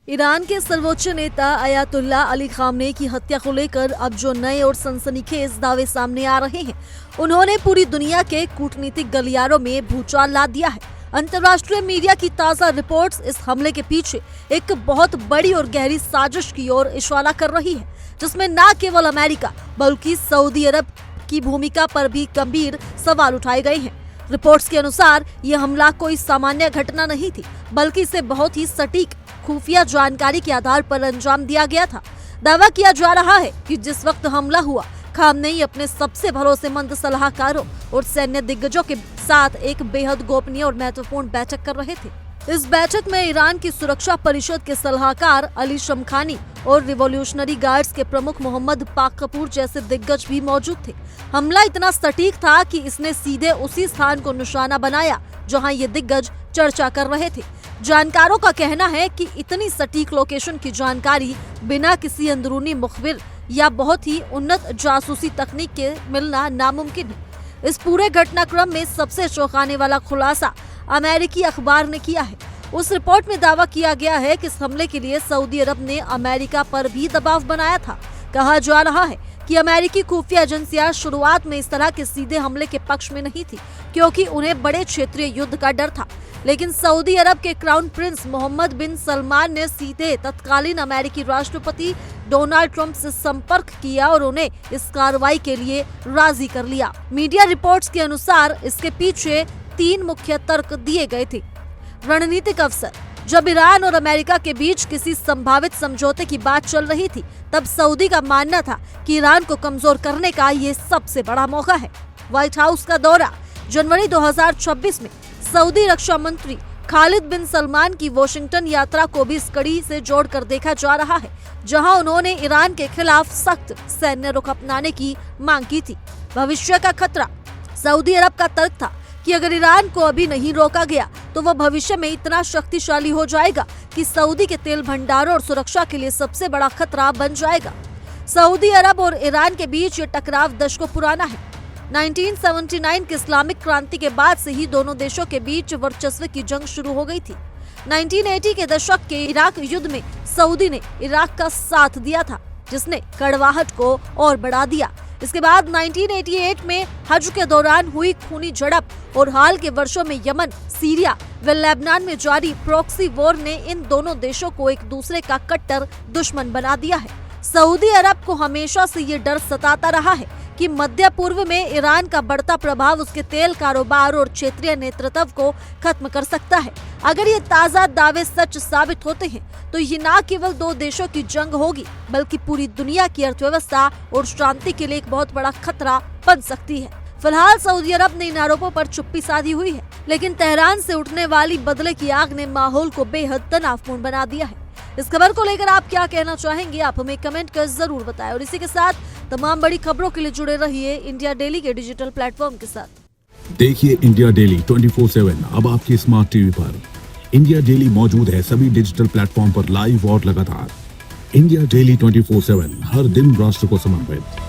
Iran के सर्वोच्च नेता अयातुल्ला अली खामनेई की हत्या को लेकर अब जो नए और सनसनीखेज दावे सामने आ रहे हैं, उन्होंने पूरी दुनिया के कूटनीतिक गलियारों में भूचाल ला दिया है। अंतर्राष्ट्रीय मीडिया की ताजा रिपोर्ट्स इस हमले के पीछे एक बहुत बड़ी और गहरी साजिश की ओर इशारा कर रही है, जिसमें न केवल अमेरिका बल्कि सऊदी अरब की भूमिका पर भी गंभीर सवाल उठाए गए हैं। रिपोर्ट्स के अनुसार यह हमला कोई सामान्य घटना नहीं थी, बल्कि इसे बहुत ही सटीक खुफिया जानकारी के आधार पर अंजाम दिया गया था। दावा किया जा रहा है कि जिस वक्त हमला हुआ, खामनेई अपने सबसे भरोसेमंद सलाहकारों और सैन्य दिग्गजों के साथ एक बेहद गोपनीय और महत्वपूर्ण बैठक कर रहे थे। इस बैठक में ईरान की सुरक्षा परिषद के सलाहकार अली शमखानी और रिवॉल्यूशनरी गार्ड्स के प्रमुख मोहम्मद पाकपूर जैसे दिग्गज भी मौजूद थे। हमला इतना सटीक था कि इसने सीधे उसी स्थान को निशाना बनाया जहां ये दिग्गज चर्चा कर रहे थे। जानकारों का कहना है कि इतनी सटीक लोकेशन की जानकारी बिना किसी अंदरूनी मुखबिर या बहुत ही उन्नत जासूसी तकनीक के मिलना नामुमकिन है। इस पूरे घटनाक्रम में सबसे चौंकाने वाला खुलासा अमेरिकी अखबार ने किया है। उस रिपोर्ट में दावा किया गया है कि इस हमले के लिए सऊदी अरब ने अमेरिका पर भी दबाव बनाया था। कहा जा रहा है कि अमेरिकी खुफिया एजेंसियां शुरुआत में इस तरह के सीधे हमले के पक्ष में नहीं थी, क्योंकि उन्हें बड़े क्षेत्रीय युद्ध का डर था। लेकिन सऊदी अरब के क्राउन प्रिंस मोहम्मद बिन सलमान ने सीधे तत्कालीन अमेरिकी राष्ट्रपति डोनाल्ड ट्रंप से संपर्क किया और उन्हें इस कार्रवाई के लिए राजी कर लिया। मीडिया रिपोर्ट्स के अनुसार इसके पीछे 3 मुख्य तर्क दिए गए थे। रणनीतिक अवसर: जब ईरान और अमेरिका के बीच किसी संभावित समझौते की बात चल रही थी, तब सऊदी का मानना था कि ईरान को कमजोर करने का ये सबसे बड़ा मौका है। व्हाइट हाउस का दौरा: जनवरी 2026 में सऊदी रक्षा मंत्री खालिद बिन सलमान की वॉशिंगटन यात्रा को भी इस कड़ी से जोड़कर देखा जा रहा है, जहां उन्होंने ईरान के खिलाफ सख्त सैन्य रुख अपनाने की मांग की थी। भविष्य का खतरा: सऊदी अरब का तर्क था कि अगर ईरान को अभी नहीं रोका गया तो वह भविष्य में इतना शक्तिशाली हो जाएगा कि सऊदी के तेल भंडारों और सुरक्षा के लिए सबसे बड़ा खतरा बन जाएगा। सऊदी अरब और ईरान के बीच ये टकराव दशकों पुराना है। 1979 की इस्लामिक क्रांति के बाद से ही दोनों देशों के बीच वर्चस्व की जंग शुरू हो गई थी। 1980 के दशक के इराक युद्ध में सऊदी ने इराक का साथ दिया था, जिसने कड़वाहट को और बढ़ा दिया। इसके बाद 1988 में हज के दौरान हुई खूनी झड़प और हाल के वर्षों में यमन, सीरिया व लेबनान में जारी प्रॉक्सी वॉर ने इन दोनों देशों को एक दूसरे का कट्टर दुश्मन बना दिया है। सऊदी अरब को हमेशा से ये डर सताता रहा है कि मध्य पूर्व में ईरान का बढ़ता प्रभाव उसके तेल कारोबार और क्षेत्रीय नेतृत्व को खत्म कर सकता है। अगर ये ताज़ा दावे सच साबित होते हैं तो ये न केवल 2 देशों की जंग होगी, बल्कि पूरी दुनिया की अर्थव्यवस्था और शांति के लिए एक बहुत बड़ा खतरा बन सकती है। फिलहाल सऊदी अरब ने इन आरोपों पर चुप्पी साधी हुई है, लेकिन तेहरान से उठने वाली बदले की आग ने माहौल को बेहद तनावपूर्ण बना दिया है। इस खबर को लेकर आप क्या कहना चाहेंगे, आप हमें कमेंट कर जरूर बताएं। और इसी के साथ तमाम बड़ी खबरों के लिए जुड़े रहिए इंडिया डेली के डिजिटल प्लेटफॉर्म के साथ। देखिए इंडिया डेली 24/7 अब आपकी स्मार्ट टीवी पर। इंडिया डेली मौजूद है सभी डिजिटल प्लेटफॉर्म पर लाइव और लगातार। इंडिया डेली 24/7 हर दिन राष्ट्र को समर्पित।